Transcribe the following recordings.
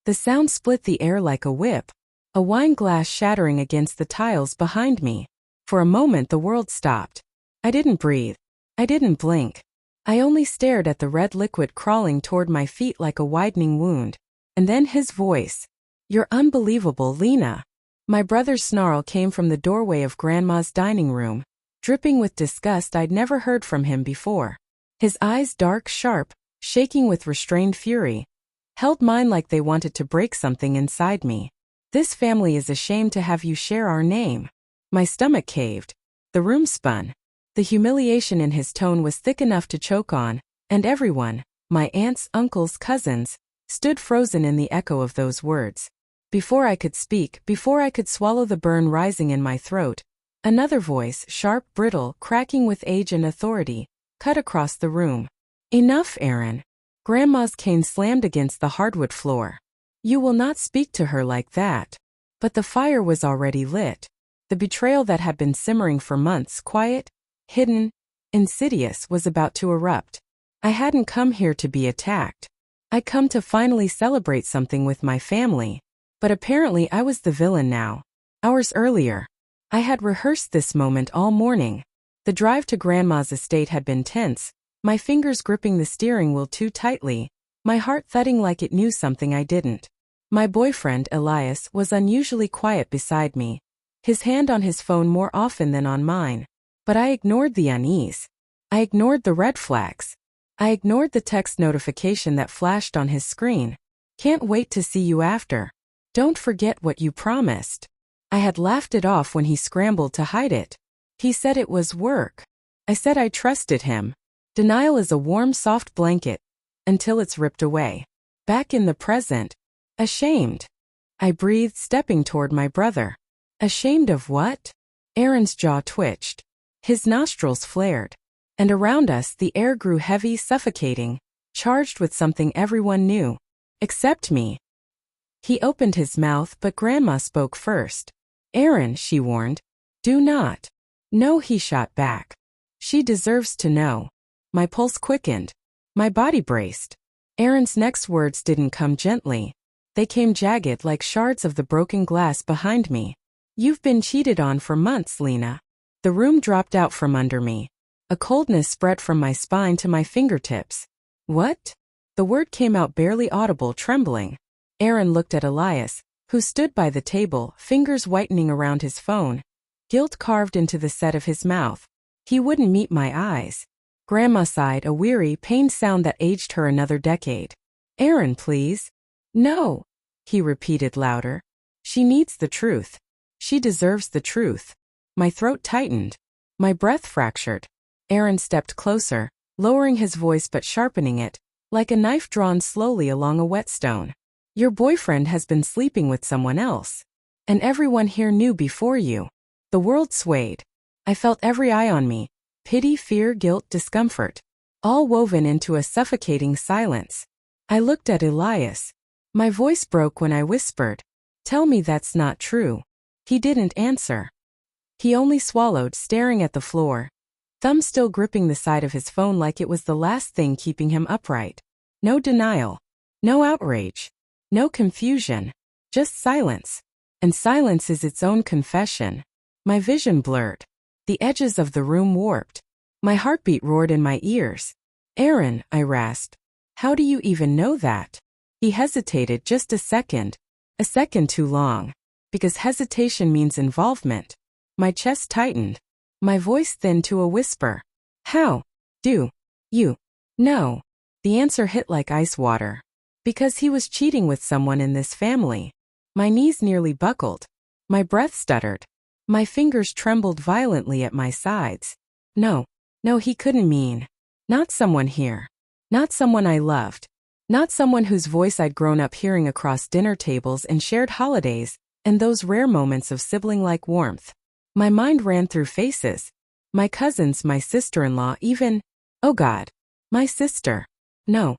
The sound split the air like a whip, a wine glass shattering against the tiles behind me. For a moment the world stopped. I didn't breathe. I didn't blink. I only stared at the red liquid crawling toward my feet like a widening wound. And then his voice. "You're unbelievable, Lena." My brother's snarl came from the doorway of Grandma's dining room, dripping with disgust I'd never heard from him before. His eyes, dark, sharp, shaking with restrained fury, held mine like they wanted to break something inside me. "This family is ashamed to have you share our name." My stomach caved. The room spun. The humiliation in his tone was thick enough to choke on, and everyone, my aunts, uncles, cousins, stood frozen in the echo of those words. Before I could speak, before I could swallow the burn rising in my throat, another voice, sharp, brittle, cracking with age and authority, cut across the room. "Enough, Aaron." Grandma's cane slammed against the hardwood floor. "You will not speak to her like that." But the fire was already lit. The betrayal that had been simmering for months, quiet, hidden, insidious, was about to erupt. I hadn't come here to be attacked. I'd come to finally celebrate something with my family. But apparently I was the villain now. Hours earlier, I had rehearsed this moment all morning. The drive to Grandma's estate had been tense, my fingers gripping the steering wheel too tightly, my heart thudding like it knew something I didn't. My boyfriend, Elias, was unusually quiet beside me, his hand on his phone more often than on mine. But I ignored the unease. I ignored the red flags. I ignored the text notification that flashed on his screen. "Can't wait to see you after. Don't forget what you promised." I had laughed it off when he scrambled to hide it. He said it was work. I said I trusted him. Denial is a warm, soft blanket, until it's ripped away. Back in the present. Ashamed. I breathed, stepping toward my brother. Ashamed of what? Aaron's jaw twitched. His nostrils flared. And around us the air grew heavy, suffocating, charged with something everyone knew. Except me. He opened his mouth, but Grandma spoke first. "Aaron," she warned. "Do not." "No," he shot back. "She deserves to know." My pulse quickened. My body braced. Aaron's next words didn't come gently. They came jagged like shards of the broken glass behind me. "You've been cheated on for months, Lena." The room dropped out from under me. A coldness spread from my spine to my fingertips. "What?" The word came out barely audible, trembling. Aaron looked at Elias, who stood by the table, fingers whitening around his phone, guilt carved into the set of his mouth. He wouldn't meet my eyes. Grandma sighed, a weary, pained sound that aged her another decade. "Aaron, please." "No," he repeated louder. "She needs the truth. She deserves the truth." My throat tightened. My breath fractured. Aaron stepped closer, lowering his voice but sharpening it, like a knife drawn slowly along a whetstone. "Your boyfriend has been sleeping with someone else. And everyone here knew before you." The world swayed. I felt every eye on me. Pity, fear, guilt, discomfort. All woven into a suffocating silence. I looked at Elias. My voice broke when I whispered, "Tell me that's not true." He didn't answer. He only swallowed, staring at the floor, thumb still gripping the side of his phone like it was the last thing keeping him upright. No denial. No outrage. No confusion. Just silence. And silence is its own confession. My vision blurred. The edges of the room warped. My heartbeat roared in my ears. "Aaron," I rasped. "How do you even know that?" He hesitated just a second too long. Because hesitation means involvement. My chest tightened. My voice thinned to a whisper. "How do you know?" The answer hit like ice water. Because he was cheating with someone in this family. My knees nearly buckled. My breath stuttered. My fingers trembled violently at my sides. No, he couldn't mean. Not someone here. Not someone I loved. Not someone whose voice I'd grown up hearing across dinner tables and shared holidays, and those rare moments of sibling-like warmth. My mind ran through faces. My cousins, my sister-in-law, even, oh God, my sister. No.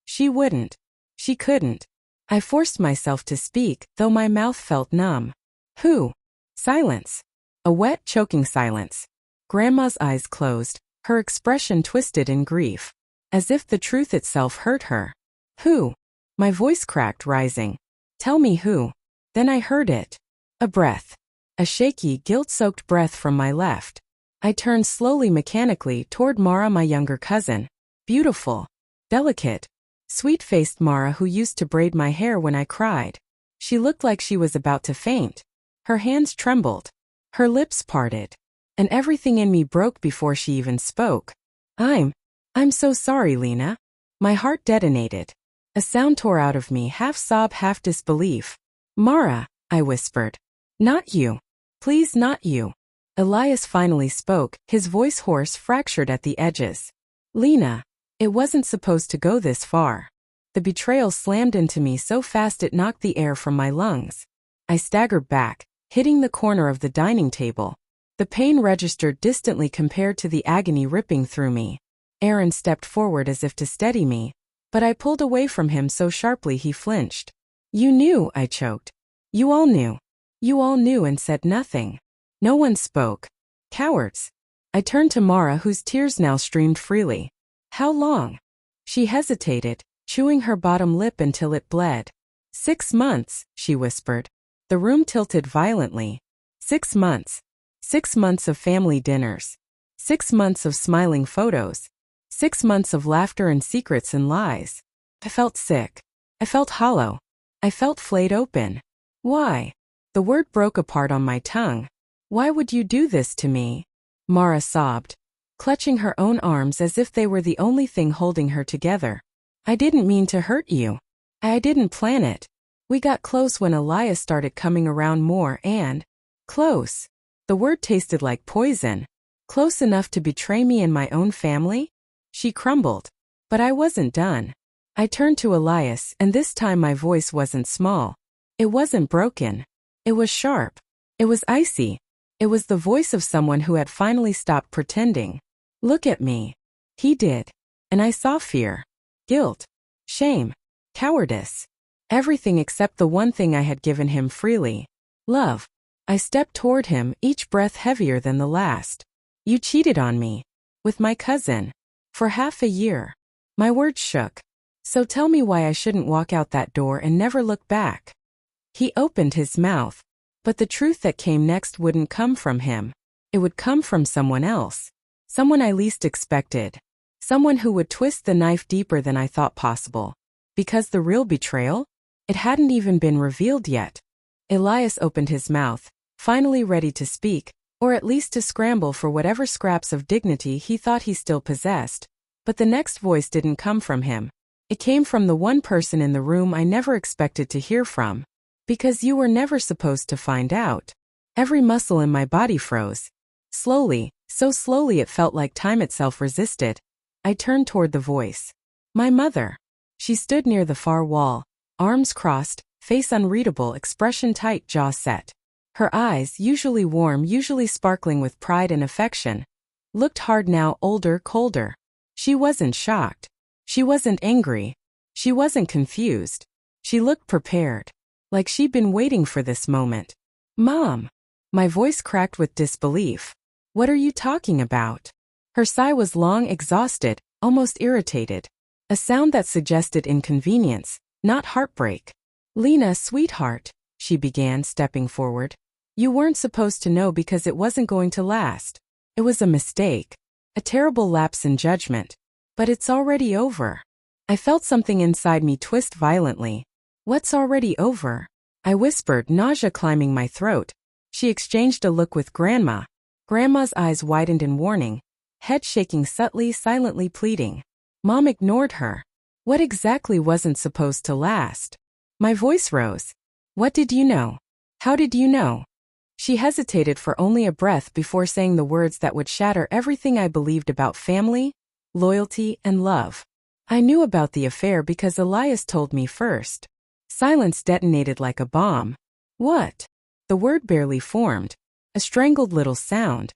She wouldn't. She couldn't. I forced myself to speak, though my mouth felt numb. "Who?" Silence. A wet, choking silence. Grandma's eyes closed, her expression twisted in grief, as if the truth itself hurt her. "Who?" My voice cracked, rising. Tell me who. Then I heard it. A breath. A shaky, guilt-soaked breath from my left. I turned slowly, mechanically, toward Mara, my younger cousin. Beautiful. Delicate. Sweet-faced Mara, who used to braid my hair when I cried. She looked like she was about to faint. Her hands trembled. Her lips parted. And everything in me broke before she even spoke. I'm so sorry, Lena. My heart detonated. A sound tore out of me, half sob, half disbelief. Mara, I whispered. Not you. Please, not you. Elias finally spoke, his voice hoarse, fractured at the edges. Lena, it wasn't supposed to go this far. The betrayal slammed into me so fast it knocked the air from my lungs. I staggered back, hitting the corner of the dining table. The pain registered distantly compared to the agony ripping through me. Aaron stepped forward as if to steady me, but I pulled away from him so sharply he flinched. You knew, I choked. You all knew. You all knew and said nothing. No one spoke. Cowards. I turned to Mara, whose tears now streamed freely. How long? She hesitated, chewing her bottom lip until it bled. 6 months, she whispered. The room tilted violently. 6 months. 6 months of family dinners. 6 months of smiling photos. 6 months of laughter and secrets and lies. I felt sick. I felt hollow. I felt flayed open. Why? The word broke apart on my tongue. Why would you do this to me? Mara sobbed, clutching her own arms as if they were the only thing holding her together. I didn't mean to hurt you. I didn't plan it. We got close when Elias started coming around more and… Close. The word tasted like poison. Close enough to betray me and my own family? She crumbled. But I wasn't done. I turned to Elias, and this time my voice wasn't small. It wasn't broken. It was sharp. It was icy. It was the voice of someone who had finally stopped pretending. Look at me. He did. And I saw fear. Guilt. Shame. Cowardice. Everything except the one thing I had given him freely. Love. I stepped toward him, each breath heavier than the last. You cheated on me. With my cousin. For half a year. My words shook. So tell me why I shouldn't walk out that door and never look back. He opened his mouth. But the truth that came next wouldn't come from him. It would come from someone else. Someone I least expected. Someone who would twist the knife deeper than I thought possible. Because the real betrayal? It hadn't even been revealed yet. Elias opened his mouth, finally ready to speak, or at least to scramble for whatever scraps of dignity he thought he still possessed. But the next voice didn't come from him. It came from the one person in the room I never expected to hear from. Because you were never supposed to find out. Every muscle in my body froze. Slowly, so slowly it felt like time itself resisted. I turned toward the voice. My mother. She stood near the far wall, arms crossed, face unreadable, expression tight, jaw set. Her eyes, usually warm, usually sparkling with pride and affection, looked hard now, older, colder. She wasn't shocked. She wasn't angry. She wasn't confused. She looked prepared. Like she'd been waiting for this moment. Mom. My voice cracked with disbelief. What are you talking about? Her sigh was long, exhausted, almost irritated. A sound that suggested inconvenience, not heartbreak. Lena, sweetheart, she began, stepping forward. You weren't supposed to know because it wasn't going to last. It was a mistake. A terrible lapse in judgment. But it's already over. I felt something inside me twist violently. What's already over? I whispered, nausea climbing my throat. She exchanged a look with Grandma. Grandma's eyes widened in warning, head shaking subtly, silently pleading. Mom ignored her. What exactly wasn't supposed to last? My voice rose. What did you know? How did you know? She hesitated for only a breath before saying the words that would shatter everything I believed about family, loyalty, and love. I knew about the affair because Elias told me first. Silence detonated like a bomb. What? The word barely formed. A strangled little sound.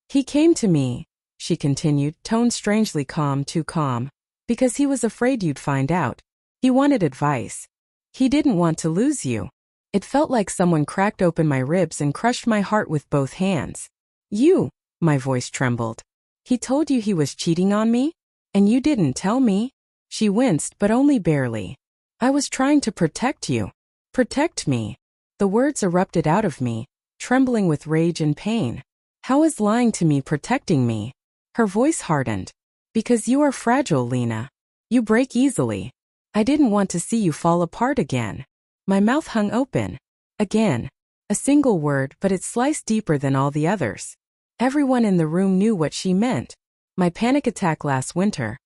He came to me, she continued, tone strangely calm, too calm. Because he was afraid you'd find out. He wanted advice. He didn't want to lose you. It felt like someone cracked open my ribs and crushed my heart with both hands. You, my voice trembled. He told you he was cheating on me? And you didn't tell me? She winced, but only barely. I was trying to protect you. Protect me. The words erupted out of me, trembling with rage and pain. How is lying to me protecting me? Her voice hardened. Because you are fragile, Lena. You break easily. I didn't want to see you fall apart again. My mouth hung open. Again. A single word, but it sliced deeper than all the others. Everyone in the room knew what she meant. My panic attack last winter.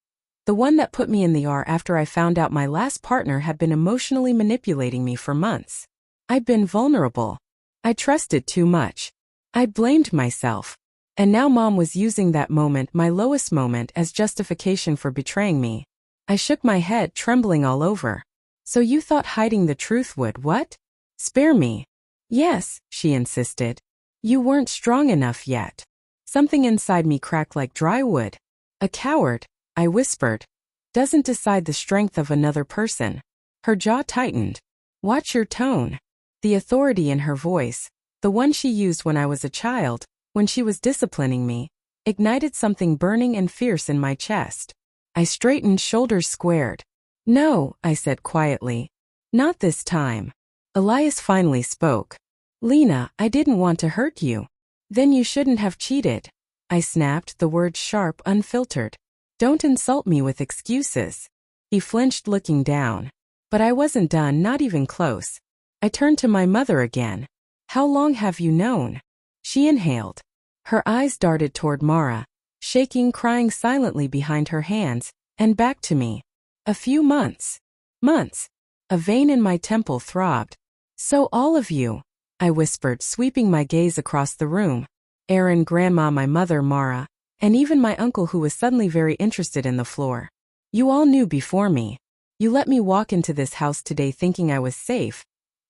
The one that put me in the ER after I found out my last partner had been emotionally manipulating me for months. I'd been vulnerable. I trusted too much. I'd blamed myself. And now Mom was using that moment, my lowest moment, as justification for betraying me. I shook my head, trembling all over. So you thought hiding the truth would what? Spare me. Yes, she insisted. You weren't strong enough yet. Something inside me cracked like dry wood. A coward, I whispered, doesn't decide the strength of another person. Her jaw tightened. Watch your tone. The authority in her voice, the one she used when I was a child, when she was disciplining me, ignited something burning and fierce in my chest. I straightened, shoulders squared. No, I said quietly. Not this time. Elias finally spoke. Lena, I didn't want to hurt you. Then you shouldn't have cheated. I snapped, the words sharp, unfiltered. Don't insult me with excuses. He flinched, looking down. But I wasn't done, not even close. I turned to my mother again. How long have you known? She inhaled. Her eyes darted toward Mara, shaking, crying silently behind her hands, and back to me. A few months. Months. A vein in my temple throbbed. So all of you, I whispered, sweeping my gaze across the room. Aaron, Grandma, my mother, Mara, and even my uncle, who was suddenly very interested in the floor. You all knew before me. You let me walk into this house today thinking I was safe,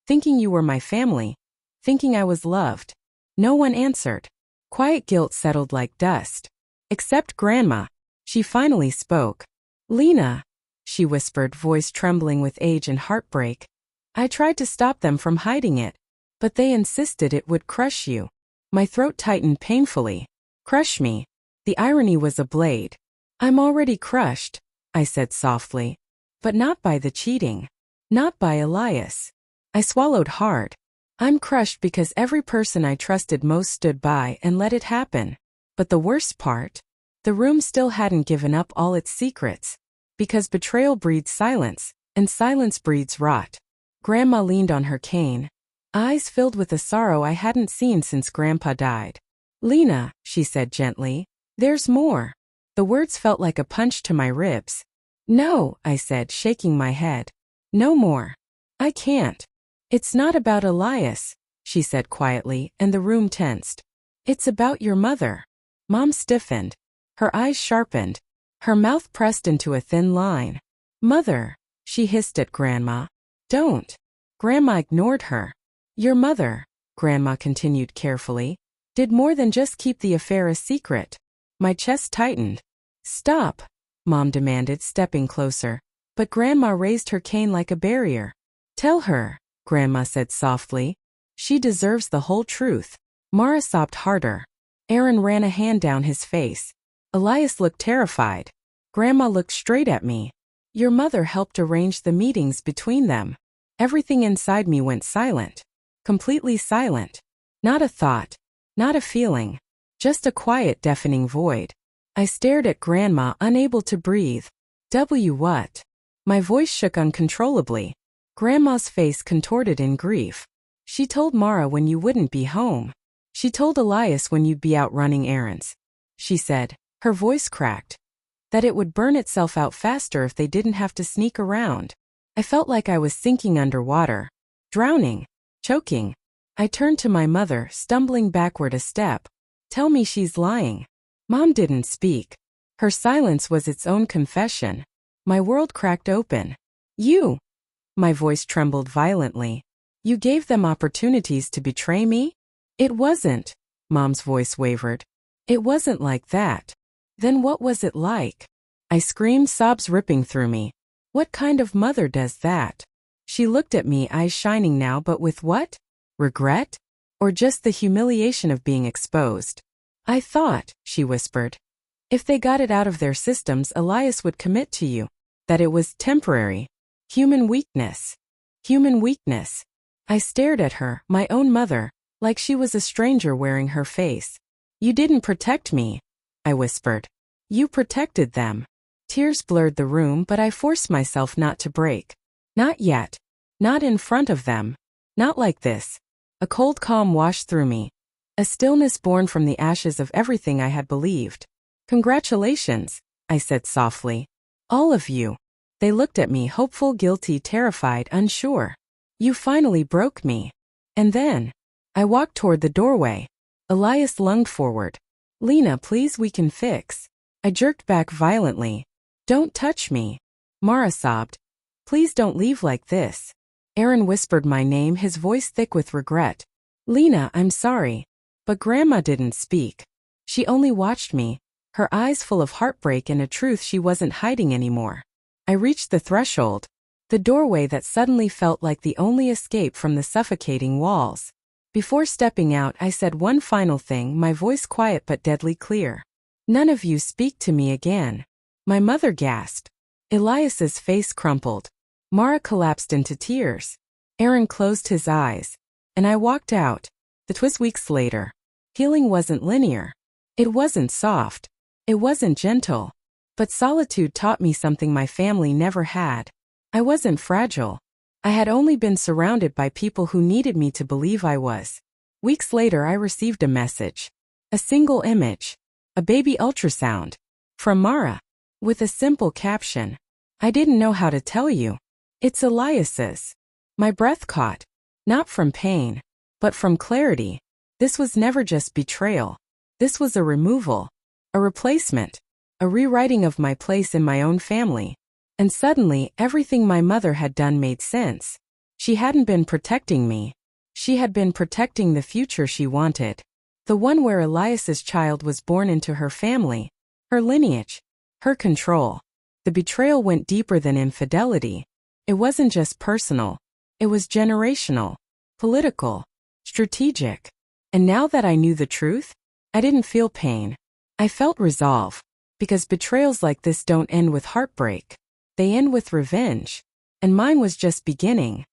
thinking you were my family, thinking I was loved. No one answered. Quiet guilt settled like dust. Except Grandma. She finally spoke. Lena, she whispered, voice trembling with age and heartbreak. I tried to stop them from hiding it, but they insisted it would crush you. My throat tightened painfully. Crush me. The irony was a blade. I'm already crushed, I said softly. But not by the cheating. Not by Elias. I swallowed hard. I'm crushed because every person I trusted most stood by and let it happen. But the worst part? The room still hadn't given up all its secrets. Because betrayal breeds silence, and silence breeds rot. Grandma leaned on her cane, eyes filled with a sorrow I hadn't seen since Grandpa died. Lena, she said gently, there's more. The words felt like a punch to my ribs. No, I said, shaking my head. No more. I can't. It's not about Elias, she said quietly, and the room tensed. It's about your mother. Mom stiffened. Her eyes sharpened. Her mouth pressed into a thin line. Mother, she hissed at Grandma. Don't. Grandma ignored her. Your mother, Grandma continued carefully, did more than just keep the affair a secret. My chest tightened. Stop, Mom demanded, stepping closer. But Grandma raised her cane like a barrier. Tell her, Grandma said softly. She deserves the whole truth. Mara sobbed harder. Aaron ran a hand down his face. Elias looked terrified. Grandma looked straight at me. Your mother helped arrange the meetings between them. Everything inside me went silent. Completely silent. Not a thought. Not a feeling. Just a quiet, deafening void. I stared at Grandma, unable to breathe. What? My voice shook uncontrollably. Grandma's face contorted in grief. She told Mara when you wouldn't be home. She told Elias when you'd be out running errands. She said, her voice cracked, that it would burn itself out faster if they didn't have to sneak around. I felt like I was sinking underwater, drowning, choking. I turned to my mother, stumbling backward a step. Tell me she's lying. Mom didn't speak. Her silence was its own confession. My world cracked open. You. My voice trembled violently. You gave them opportunities to betray me? It wasn't. Mom's voice wavered. It wasn't like that. Then what was it like? I screamed, sobs ripping through me. What kind of mother does that? She looked at me, eyes shining now, but with what? Regret? Or just the humiliation of being exposed? I thought, she whispered, if they got it out of their systems, Elias would commit to you. That it was temporary. Human weakness. Human weakness. I stared at her, my own mother, like she was a stranger wearing her face. You didn't protect me, I whispered. You protected them. Tears blurred the room, but I forced myself not to break. Not yet. Not in front of them. Not like this. A cold calm washed through me. A stillness born from the ashes of everything I had believed. Congratulations, I said softly. All of you. They looked at me, hopeful, guilty, terrified, unsure. You finally broke me. And then, I walked toward the doorway. Elias lunged forward. Lena, please, we can fix. I jerked back violently. Don't touch me. Mara sobbed. Please don't leave like this. Aaron whispered my name, his voice thick with regret. Lena, I'm sorry. But Grandma didn't speak. She only watched me, her eyes full of heartbreak and a truth she wasn't hiding anymore. I reached the threshold, the doorway that suddenly felt like the only escape from the suffocating walls. Before stepping out, I said one final thing, my voice quiet but deadly clear. None of you speak to me again. My mother gasped. Elias's face crumpled. Mara collapsed into tears. Aaron closed his eyes. And I walked out. It was weeks later. Healing wasn't linear. It wasn't soft. It wasn't gentle. But solitude taught me something my family never had. I wasn't fragile. I had only been surrounded by people who needed me to believe I was. Weeks later, I received a message. A single image. A baby ultrasound. From Mara. With a simple caption. I didn't know how to tell you. It's Elias's. My breath caught. Not from pain, but from clarity. This was never just betrayal. This was a removal. A replacement. A rewriting of my place in my own family. And suddenly, everything my mother had done made sense. She hadn't been protecting me. She had been protecting the future she wanted. The one where Elias's child was born into her family, her lineage, her control. The betrayal went deeper than infidelity. It wasn't just personal. It was generational, political, strategic. And now that I knew the truth, I didn't feel pain. I felt resolve. Because betrayals like this don't end with heartbreak. They end with revenge. And mine was just beginning.